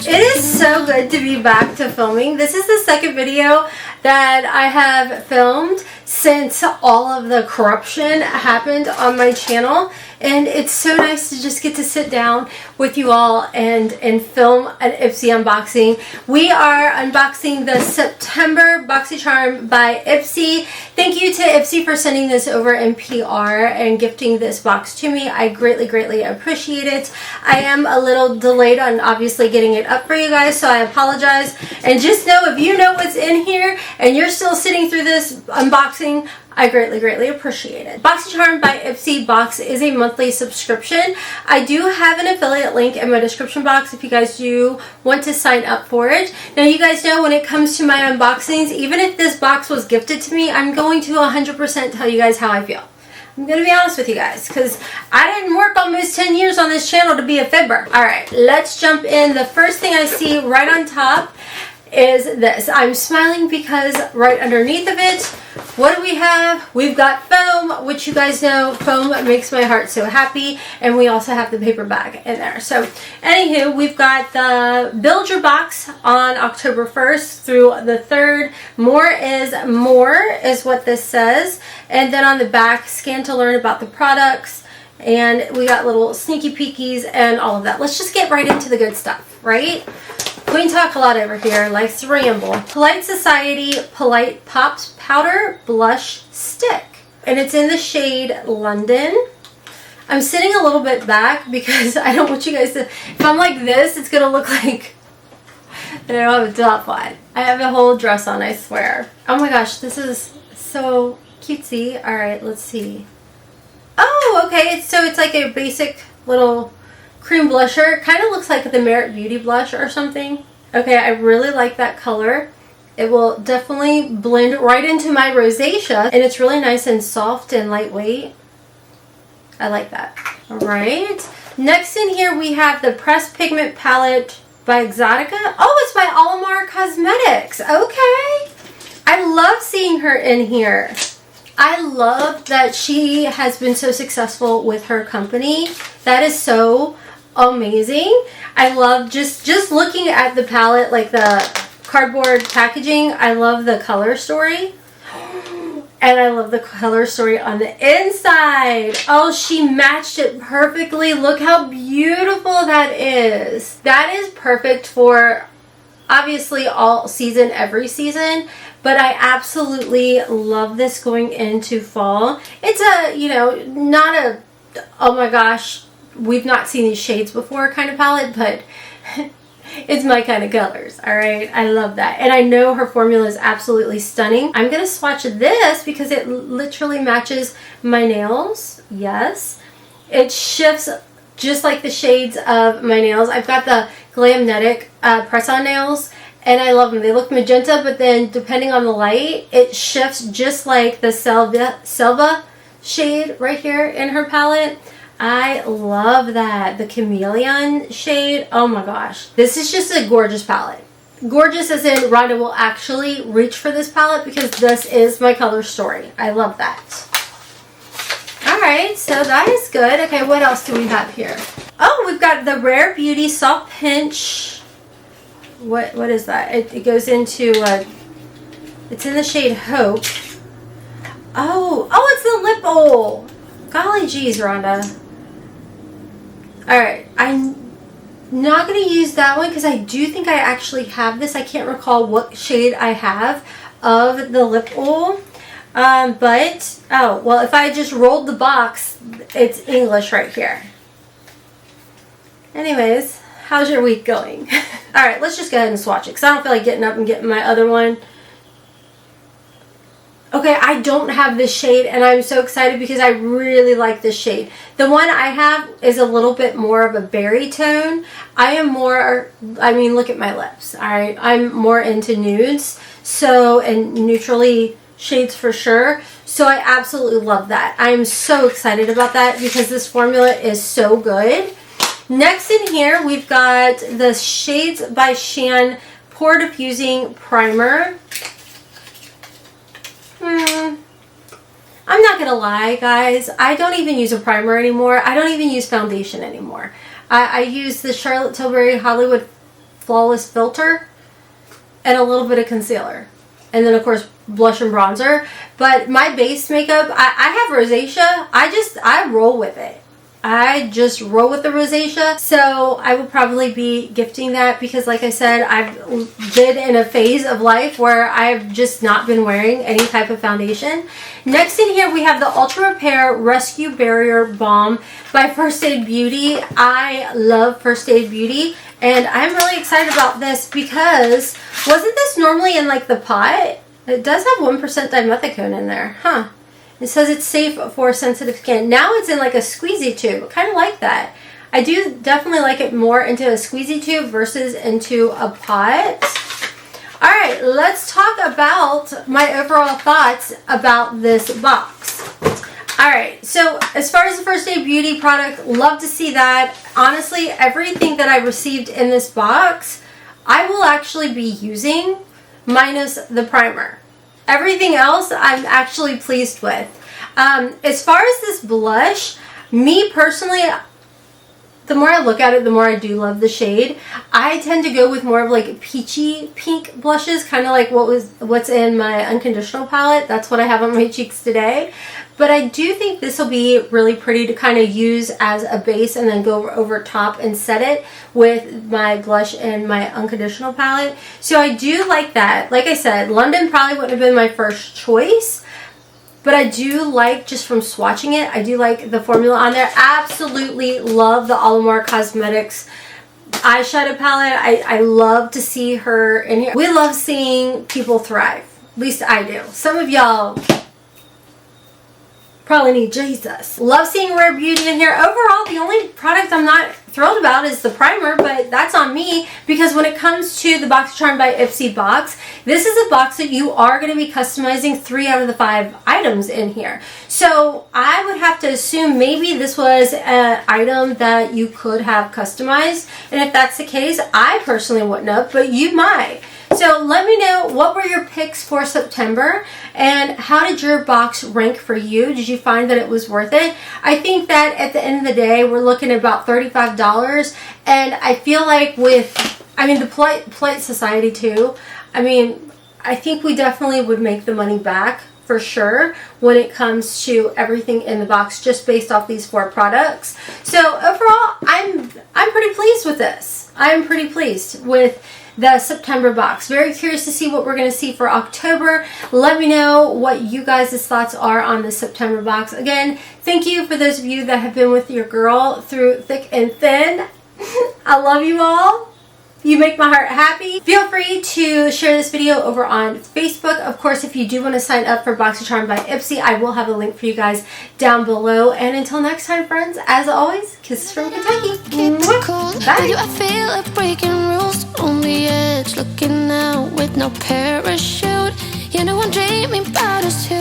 It is so good to be back to filming. This is the second video that I have filmed since all of the corruption happened on my channel, and it's so nice to just get to sit down with you all and film an Ipsy unboxing. We are unboxing the September Boxycharm by Ipsy. Thank you to Ipsy for sending this over in PR and gifting this box to me. I greatly appreciate it. I am a little delayed on obviously getting it up for you guys, so I apologize. And just know, if you know what's in here and you're still sitting through this unboxing, I greatly appreciate it. Boxycharm by Ipsy box is a monthly subscription. I do have an affiliate link in my description box if you guys do want to sign up for it. Now, you guys know when it comes to my unboxings, even if this box was gifted to me, I'm going to 100% tell you guys how I feel. I'm going to be honest with you guys, because I didn't work almost 10 years on this channel to be a fibber. Alright, let's jump in. The first thing I see right on top is this. I'm smiling because right underneath of it, what do we have? We've got foam, which you guys know, foam makes my heart so happy, and we also have the paper bag in there. So, anywho, we've got the Build Your Box on October 1st through the 3rd. More is what this says. And then on the back, scan to learn about the products. And we got little sneaky peekies and all of that. Let's just get right into the good stuff, right? Queen Talk a lot over here, likes to ramble. Polite Society Polite Pops Powder Blush Stick. And it's in the shade London. I'm sitting a little bit back because I don't want you guys to... If I'm like this, it's going to look like I don't have a top on. I have a whole dress on, I swear. Oh my gosh, this is so cutesy. Alright, let's see. Oh, okay. So it's like a basic little cream blusher. Kind of looks like the Merit Beauty blush or something. Okay, I really like that color. It will definitely blend right into my rosacea, and it's really nice and soft and lightweight. I like that. Alright. Next in here we have the Pressed Pigment Palette by Exotica. Oh, it's by Alamar Cosmetics. Okay. I love seeing her in here. I love that she has been so successful with her company. That is so amazing. I love just looking at the palette, like the cardboard packaging. I love the color story. And I love the color story on the inside. Oh, she matched it perfectly. Look how beautiful that is. That is perfect for obviously all season, every season. But I absolutely love this going into fall. It's a, you know, not a, oh my gosh, we've not seen these shades before kind of palette, but it's my kind of colors. Alright, I love that. And I know her formula is absolutely stunning. I'm going to swatch this because it literally matches my nails. Yes. It shifts just like the shades of my nails. I've got the Glamnetic press-on nails, and I love them. They look magenta, but then depending on the light, it shifts just like the Selva shade right here in her palette. I love that. The Chameleon shade. Oh my gosh. This is just a gorgeous palette. Gorgeous as in Rhonda will actually reach for this palette because this is my color story. I love that. Alright, so that is good. Okay, what else do we have here? Oh, we've got the Rare Beauty Soft Pinch. What is that? It goes into, it's in the shade Hope. Oh, it's the lip oil. Golly geez, Rhonda. Alright, I'm not going to use that one because I do think I actually have this. I can't recall what shade I have of the lip oil. But, oh, well, if I just rolled the box, it's English right here. Anyways, how's your week going? Alright, let's just go ahead and swatch it because I don't feel like getting up and getting my other one. Okay, I don't have this shade, and I'm so excited because I really like this shade. The one I have is a little bit more of a berry tone. I am more, I mean, look at my lips, alright? I'm more into nudes, so, and neutrally shades for sure. So I absolutely love that. I'm so excited about that because this formula is so good. Next in here, we've got the Shades by Shan Pore Diffusing Primer. I'm not gonna lie, guys, I don't even use a primer anymore. I don't even use foundation anymore. I use the Charlotte Tilbury Hollywood Flawless Filter and a little bit of concealer. And then, of course, blush and bronzer. But my base makeup, I have rosacea. I roll with it. I just roll with the rosacea. So I will probably be gifting that because, like I said, I've been in a phase of life where I've just not been wearing any type of foundation. Next in here, we have the Ultra Repair Rescue Barrier Balm by First Aid Beauty. I love First Aid Beauty. And I'm really excited about this because wasn't this normally in like the pot? It does have 1% dimethicone in there. Huh. It says it's safe for sensitive skin. Now it's in like a squeezy tube. I kind of like that. I do definitely like it more into a squeezy tube versus into a pot. Alright, let's talk about my overall thoughts about this box. Alright, so as far as the First Aid Beauty product, love to see that. Honestly, everything that I received in this box, I will actually be using minus the primer. Everything else I'm actually pleased with. As far as this blush, me personally, the more I look at it, the more I do love the shade. I tend to go with more of like peachy pink blushes, kind of like what's in my Unconditional palette. That's what I have on my cheeks today. But I do think this will be really pretty to kind of use as a base and then go over top and set it with my blush and my Unconditional palette. So I do like that. Like I said, London probably wouldn't have been my first choice. But I do like, just from swatching it, I do like the formula on there. Absolutely love the Alamar Cosmetics eyeshadow palette. I love to see her in here. We love seeing people thrive. At least I do. Some of y'all probably need Jesus. Love seeing Rare Beauty in here. Overall, the only product I'm not thrilled about is the primer, but that's on me because when it comes to the Boxycharm by Ipsy box, this is a box that you are going to be customizing 3 out of the 5 items in here. So I would have to assume maybe this was an item that you could have customized, and if that's the case, I personally wouldn't have, but you might. So let me know, what were your picks for September and how did your box rank for you? Did you find that it was worth it? I think that at the end of the day, we're looking at about $35, and I feel like with, the Polite Society too, I think we definitely would make the money back for sure when it comes to everything in the box just based off these 4 products. So overall, I'm pretty pleased with this. I'm pretty pleased with the September box. Very curious to see what we're going to see for October. Let me know what you guys' thoughts are on the September box. Again, thank you for those of you that have been with your girl through thick and thin. I love you all. You make my heart happy. Feel free to share this video over on Facebook. Of course, if you do want to sign up for Boxycharm by Ipsy, I will have a link for you guys down below. And until next time, friends, as always, kisses from Kentucky. Bye. I feel like breaking rules on the edge, looking out with no parachute. You know I'm dreaming about us too.